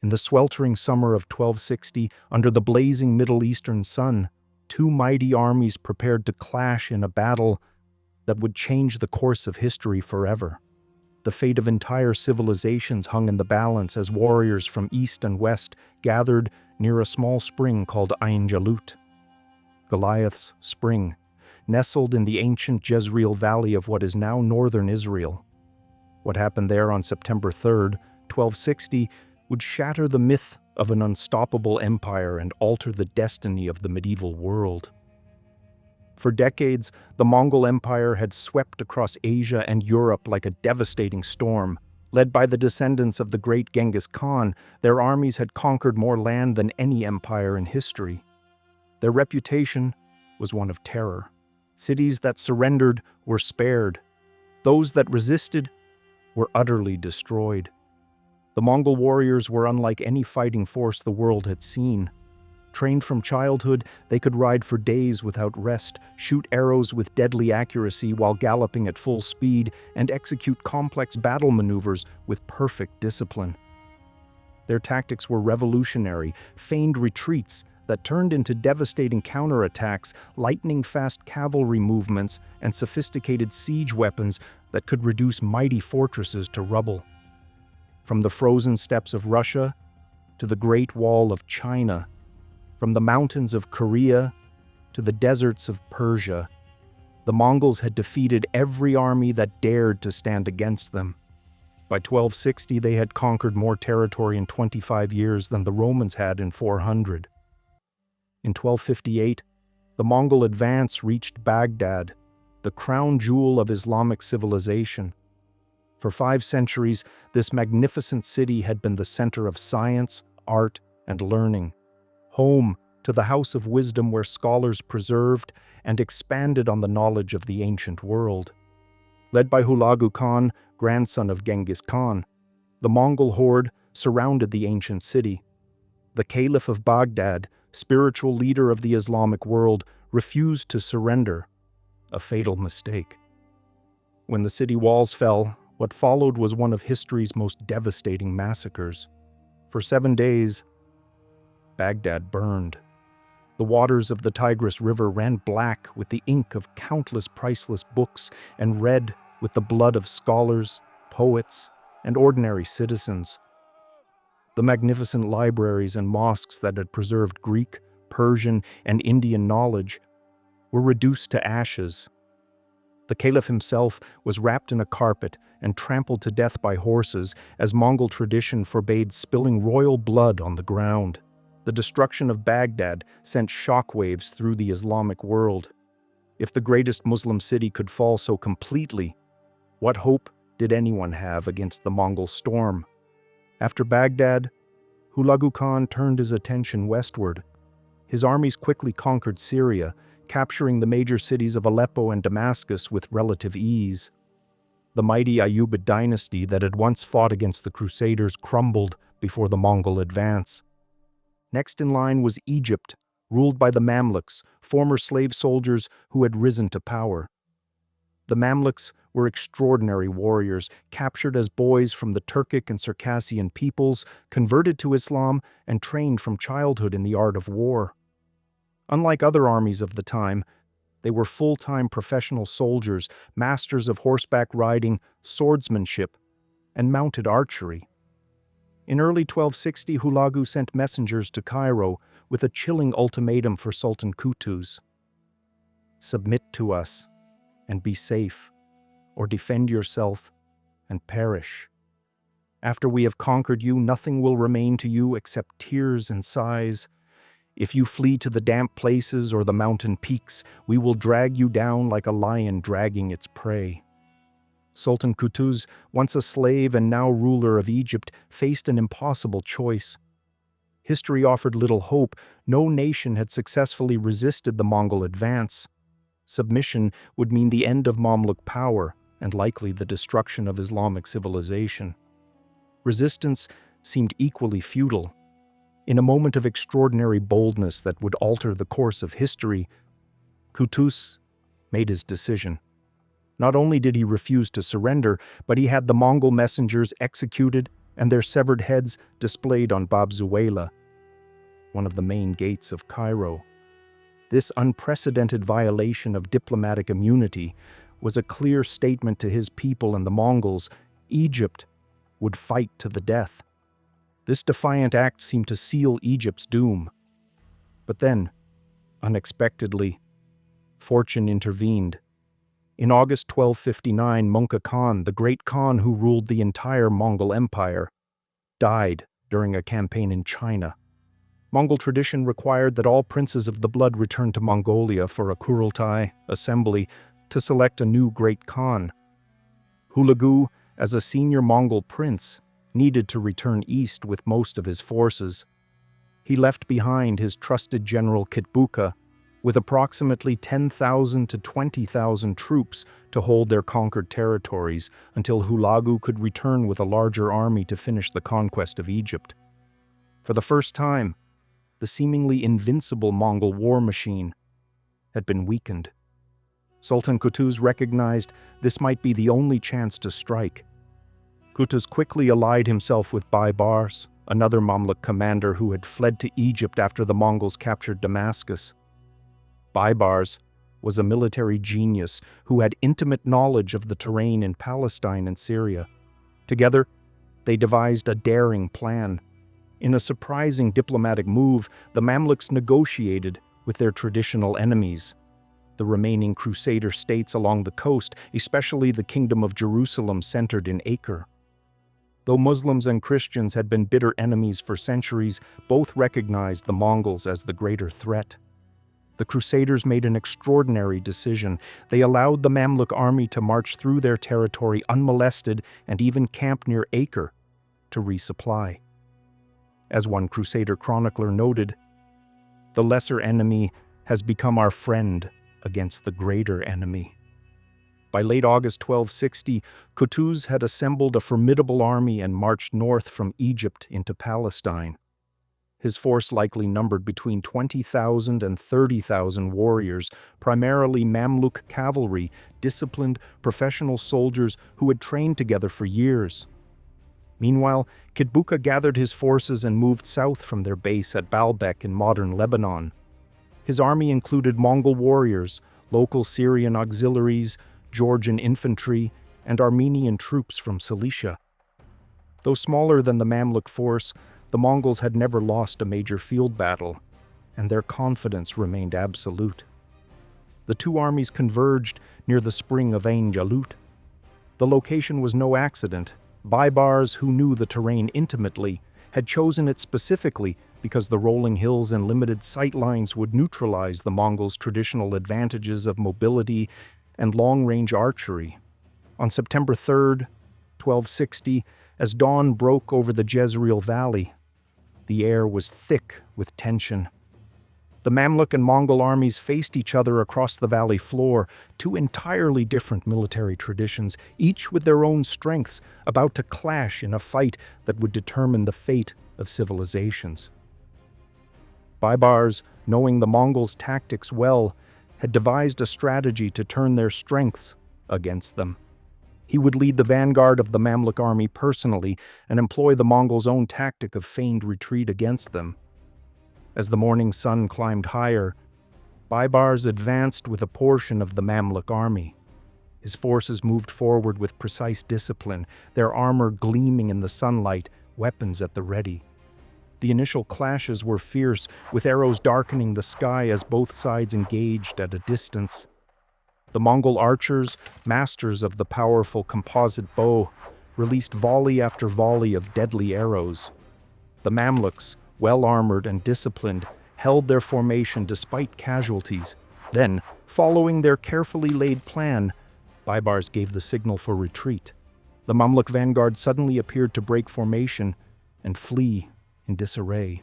In the sweltering summer of 1260, under the blazing Middle Eastern sun, two mighty armies prepared to clash in a battle that would change the course of history forever. The fate of entire civilizations hung in the balance as warriors from east and west gathered near a small spring called Ain Jalut, Goliath's spring, nestled in the ancient Jezreel Valley of what is now northern Israel. What happened there on September 3rd, 1260, would shatter the myth of an unstoppable empire and alter the destiny of the medieval world. For decades, the Mongol Empire had swept across Asia and Europe like a devastating storm. Led by the descendants of the great Genghis Khan, their armies had conquered more land than any empire in history. Their reputation was one of terror. Cities that surrendered were spared. Those that resisted were utterly destroyed. The Mongol warriors were unlike any fighting force the world had seen. Trained from childhood, they could ride for days without rest, shoot arrows with deadly accuracy while galloping at full speed, and execute complex battle maneuvers with perfect discipline. Their tactics were revolutionary, feigned retreats that turned into devastating counterattacks, lightning-fast cavalry movements, and sophisticated siege weapons that could reduce mighty fortresses to rubble. From the frozen steppes of Russia to the Great Wall of China, from the mountains of Korea to the deserts of Persia, the Mongols had defeated every army that dared to stand against them. By 1260, they had conquered more territory in 25 years than the Romans had in 400. In 1258, the Mongol advance reached Baghdad, the crown jewel of Islamic civilization. For 5 centuries, this magnificent city had been the center of science, art, and learning, home to the house of wisdom where scholars preserved and expanded on the knowledge of the ancient world. Led by Hulagu Khan, grandson of Genghis Khan, the Mongol horde surrounded the ancient city. The Caliph of Baghdad, spiritual leader of the Islamic world, refused to surrender, a fatal mistake. When the city walls fell, what followed was one of history's most devastating massacres. For 7 days, Baghdad burned. The waters of the Tigris River ran black with the ink of countless priceless books and red with the blood of scholars, poets, and ordinary citizens. The magnificent libraries and mosques that had preserved Greek, Persian, and Indian knowledge were reduced to ashes. The Caliph himself was wrapped in a carpet and trampled to death by horses, as Mongol tradition forbade spilling royal blood on the ground. The destruction of Baghdad sent shockwaves through the Islamic world. If the greatest Muslim city could fall so completely, what hope did anyone have against the Mongol storm? After Baghdad, Hulagu Khan turned his attention westward. His armies quickly conquered Syria, capturing the major cities of Aleppo and Damascus with relative ease. The mighty Ayyubid dynasty that had once fought against the Crusaders crumbled before the Mongol advance. Next in line was Egypt, ruled by the Mamluks, former slave soldiers who had risen to power. The Mamluks were extraordinary warriors, captured as boys from the Turkic and Circassian peoples, converted to Islam, and trained from childhood in the art of war. Unlike other armies of the time, they were full-time professional soldiers, masters of horseback riding, swordsmanship, and mounted archery. In early 1260, Hulagu sent messengers to Cairo with a chilling ultimatum for Sultan Qutuz. Submit to us and be safe, or defend yourself and perish. After we have conquered you, nothing will remain to you except tears and sighs. If you flee to the damp places or the mountain peaks, we will drag you down like a lion dragging its prey. Sultan Qutuz, once a slave and now ruler of Egypt, faced an impossible choice. History offered little hope. No nation had successfully resisted the Mongol advance. Submission would mean the end of Mamluk power and likely the destruction of Islamic civilization. Resistance seemed equally futile. In a moment of extraordinary boldness that would alter the course of history, Qutuz made his decision. Not only did he refuse to surrender, but he had the Mongol messengers executed and their severed heads displayed on Bab Zuwayla, one of the main gates of Cairo. This unprecedented violation of diplomatic immunity was a clear statement to his people and the Mongols: Egypt would fight to the death. This defiant act seemed to seal Egypt's doom. But then, unexpectedly, fortune intervened. In August 1259, Mongol Khan, the great Khan who ruled the entire Mongol Empire, died during a campaign in China. Mongol tradition required that all princes of the blood return to Mongolia for a Kurultai assembly to select a new great Khan. Hulagu, as a senior Mongol prince, needed to return east with most of his forces. He left behind his trusted general Kitbuqa with approximately 10,000 to 20,000 troops to hold their conquered territories until Hulagu could return with a larger army to finish the conquest of Egypt. For the first time, the seemingly invincible Mongol war machine had been weakened. Sultan Qutuz recognized this might be the only chance to strike. Qutuz quickly allied himself with Baibars, another Mamluk commander who had fled to Egypt after the Mongols captured Damascus. Baibars was a military genius who had intimate knowledge of the terrain in Palestine and Syria. Together, they devised a daring plan. In a surprising diplomatic move, the Mamluks negotiated with their traditional enemies, the remaining Crusader states along the coast, especially the Kingdom of Jerusalem centered in Acre. Though Muslims and Christians had been bitter enemies for centuries, both recognized the Mongols as the greater threat. The Crusaders made an extraordinary decision. They allowed the Mamluk army to march through their territory unmolested and even camp near Acre to resupply. As one Crusader chronicler noted, "The lesser enemy has become our friend against the greater enemy." By late August 1260, Qutuz had assembled a formidable army and marched north from Egypt into Palestine. His force likely numbered between 20,000 and 30,000 warriors, primarily Mamluk cavalry, disciplined, professional soldiers who had trained together for years. Meanwhile, Kitbuqa gathered his forces and moved south from their base at Baalbek in modern Lebanon. His army included Mongol warriors, local Syrian auxiliaries, Georgian infantry, and Armenian troops from Cilicia. Though smaller than the Mamluk force, the Mongols had never lost a major field battle, and their confidence remained absolute. The two armies converged near the spring of Ain Jalut. The location was no accident. Baibars, who knew the terrain intimately, had chosen it specifically because the rolling hills and limited sight lines would neutralize the Mongols' traditional advantages of mobility and long-range archery. On September 3rd, 1260, as dawn broke over the Jezreel Valley, the air was thick with tension. The Mamluk and Mongol armies faced each other across the valley floor, two entirely different military traditions, each with their own strengths, about to clash in a fight that would determine the fate of civilizations. Baibars, knowing the Mongols' tactics well, had devised a strategy to turn their strengths against them. He would lead the vanguard of the Mamluk army personally and employ the Mongols' own tactic of feigned retreat against them. As the morning sun climbed higher, Baibars advanced with a portion of the Mamluk army. His forces moved forward with precise discipline, their armor gleaming in the sunlight, weapons at the ready. The initial clashes were fierce, with arrows darkening the sky as both sides engaged at a distance. The Mongol archers, masters of the powerful composite bow, released volley after volley of deadly arrows. The Mamluks, well-armored and disciplined, held their formation despite casualties. Then, following their carefully laid plan, Baibars gave the signal for retreat. The Mamluk vanguard suddenly appeared to break formation and flee in disarray.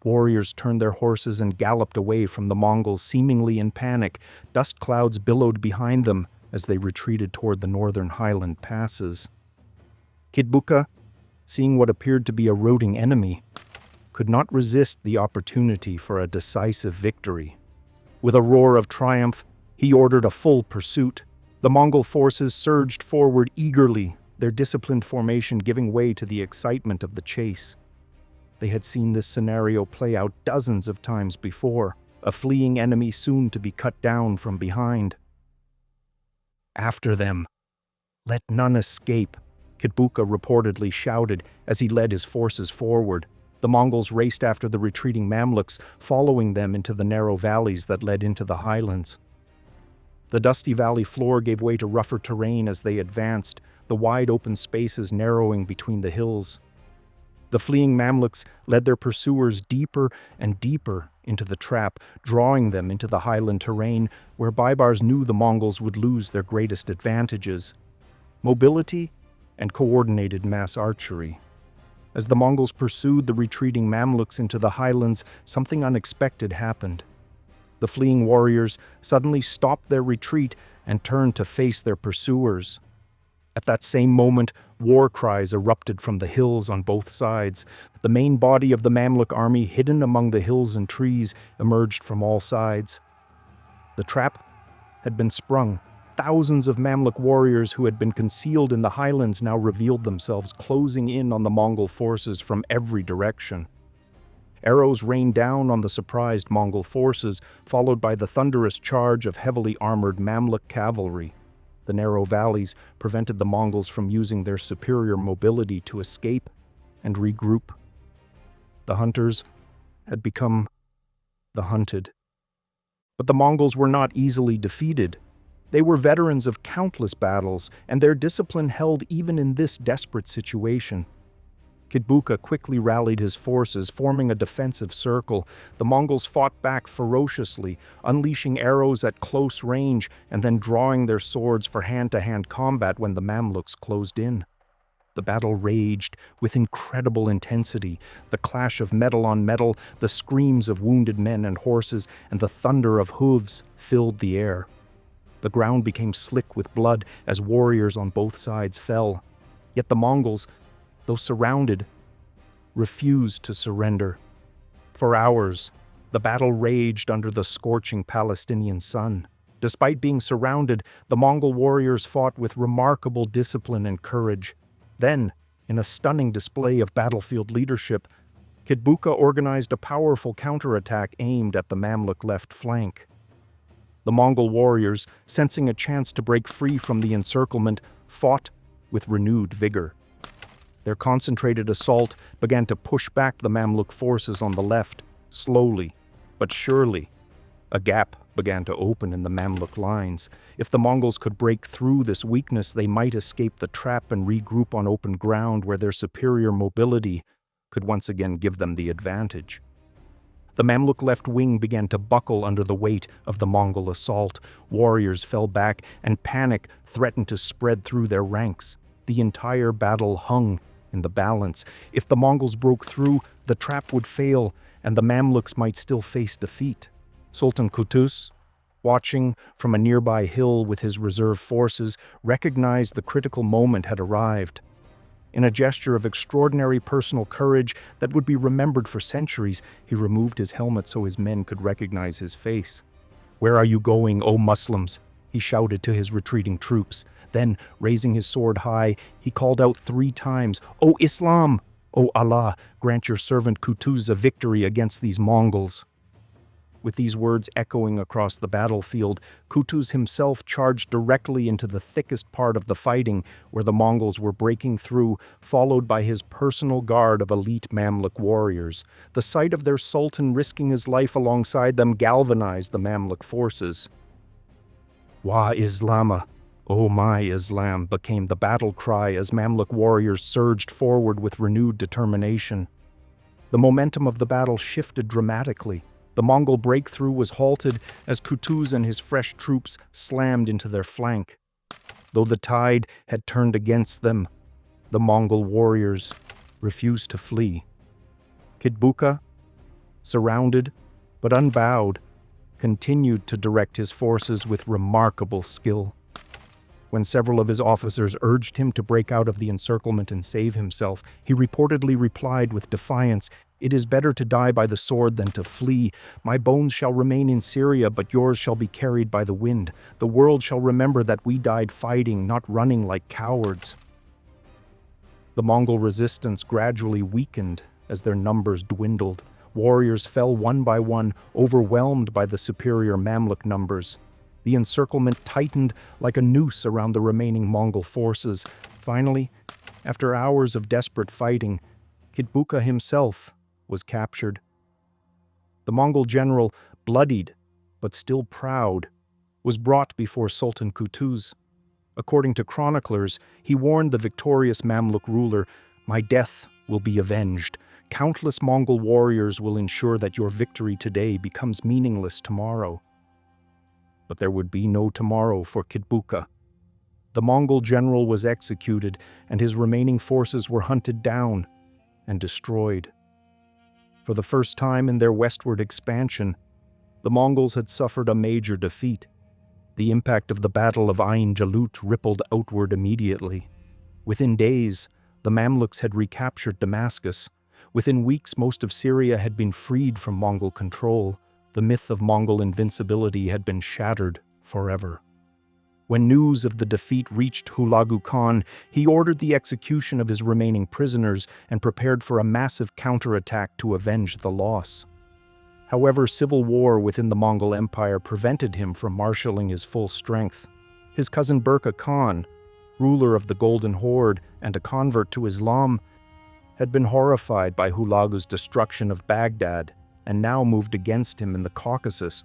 Warriors turned their horses and galloped away from the Mongols, seemingly in panic. Dust clouds billowed behind them as they retreated toward the northern highland passes. Kitbuqa, seeing what appeared to be a routing enemy, could not resist the opportunity for a decisive victory. With a roar of triumph, he ordered a full pursuit. The Mongol forces surged forward eagerly, their disciplined formation giving way to the excitement of the chase. They had seen this scenario play out dozens of times before, a fleeing enemy soon to be cut down from behind. "After them! Let none escape!" Kitbuqa reportedly shouted as he led his forces forward. The Mongols raced after the retreating Mamluks, following them into the narrow valleys that led into the highlands. The dusty valley floor gave way to rougher terrain as they advanced, the wide open spaces narrowing between the hills. The fleeing Mamluks led their pursuers deeper and deeper into the trap, drawing them into the highland terrain where Baibars knew the Mongols would lose their greatest advantages: mobility and coordinated mass archery. As the Mongols pursued the retreating Mamluks into the highlands, something unexpected happened. The fleeing warriors suddenly stopped their retreat and turned to face their pursuers. At that same moment, war cries erupted from the hills on both sides. The main body of the Mamluk army, hidden among the hills and trees, emerged from all sides. The trap had been sprung. Thousands of Mamluk warriors who had been concealed in the highlands now revealed themselves, closing in on the Mongol forces from every direction. Arrows rained down on the surprised Mongol forces, followed by the thunderous charge of heavily armored Mamluk cavalry. The narrow valleys prevented the Mongols from using their superior mobility to escape and regroup. The hunters had become the hunted. But the Mongols were not easily defeated. They were veterans of countless battles, and their discipline held even in this desperate situation. Kitbuqa quickly rallied his forces, forming a defensive circle. The Mongols fought back ferociously, unleashing arrows at close range and then drawing their swords for hand-to-hand combat when the Mamluks closed in. The battle raged with incredible intensity. The clash of metal on metal, the screams of wounded men and horses, and the thunder of hooves filled the air. The ground became slick with blood as warriors on both sides fell. Yet the Mongols, though surrounded, refused to surrender. For hours, the battle raged under the scorching Palestinian sun. Despite being surrounded, the Mongol warriors fought with remarkable discipline and courage. Then, in a stunning display of battlefield leadership, Kitbuqa organized a powerful counterattack aimed at the Mamluk left flank. The Mongol warriors, sensing a chance to break free from the encirclement, fought with renewed vigor. Their concentrated assault began to push back the Mamluk forces on the left. Slowly, but surely, a gap began to open in the Mamluk lines. If the Mongols could break through this weakness, they might escape the trap and regroup on open ground where their superior mobility could once again give them the advantage. The Mamluk left wing began to buckle under the weight of the Mongol assault. Warriors fell back, and panic threatened to spread through their ranks. The entire battle hung in the balance. If the Mongols broke through, the trap would fail, and the Mamluks might still face defeat. Sultan Qutuz, watching from a nearby hill with his reserve forces, recognized the critical moment had arrived. In a gesture of extraordinary personal courage that would be remembered for centuries, he removed his helmet so his men could recognize his face. "Where are you going, O Muslims?" he shouted to his retreating troops. Then, raising his sword high, he called out 3 times, "O Islam! O Allah, grant your servant Qutuz a victory against these Mongols." With these words echoing across the battlefield, Qutuz himself charged directly into the thickest part of the fighting, where the Mongols were breaking through, followed by his personal guard of elite Mamluk warriors. The sight of their sultan risking his life alongside them galvanized the Mamluk forces. "Wa Islama! Oh my Islam!" became the battle cry as Mamluk warriors surged forward with renewed determination. The momentum of the battle shifted dramatically. The Mongol breakthrough was halted as Qutuz and his fresh troops slammed into their flank. Though the tide had turned against them, the Mongol warriors refused to flee. Kitbuqa, surrounded but unbowed, continued to direct his forces with remarkable skill. When several of his officers urged him to break out of the encirclement and save himself, he reportedly replied with defiance, "It is better to die by the sword than to flee. My bones shall remain in Syria, but yours shall be carried by the wind. The world shall remember that we died fighting, not running like cowards." The Mongol resistance gradually weakened as their numbers dwindled. Warriors fell one by one, overwhelmed by the superior Mamluk numbers. The encirclement tightened like a noose around the remaining Mongol forces. Finally, after hours of desperate fighting, Kitbuqa himself was captured. The Mongol general, bloodied but still proud, was brought before Sultan Qutuz. According to chroniclers, he warned the victorious Mamluk ruler, "My death will be avenged. Countless Mongol warriors will ensure that your victory today becomes meaningless tomorrow." But there would be no tomorrow for Kitbuqa. The Mongol general was executed, and his remaining forces were hunted down and destroyed. For the first time in their westward expansion, the Mongols had suffered a major defeat. The impact of the Battle of Ain Jalut rippled outward immediately. Within days, the Mamluks had recaptured Damascus. Within weeks, most of Syria had been freed from Mongol control. The myth of Mongol invincibility had been shattered forever. When news of the defeat reached Hulagu Khan, he ordered the execution of his remaining prisoners and prepared for a massive counterattack to avenge the loss. However, civil war within the Mongol Empire prevented him from marshalling his full strength. His cousin Burqa Khan, ruler of the Golden Horde and a convert to Islam, had been horrified by Hulagu's destruction of Baghdad and now moved against him in the Caucasus.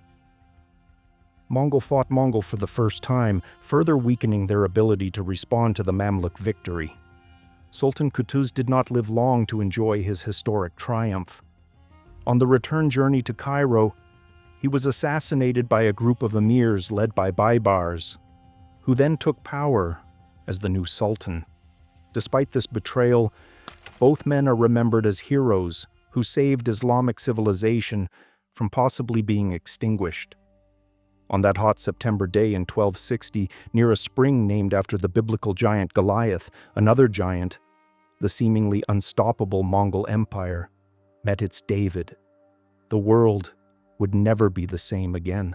Mongol fought Mongol for the first time, further weakening their ability to respond to the Mamluk victory. Sultan Qutuz did not live long to enjoy his historic triumph. On the return journey to Cairo, he was assassinated by a group of emirs led by Baibars, who then took power as the new sultan. Despite this betrayal, both men are remembered as heroes who saved Islamic civilization from possibly being extinguished. On that hot September day in 1260, near a spring named after the biblical giant Goliath, another giant, the seemingly unstoppable Mongol Empire, met its David. The world would never be the same again.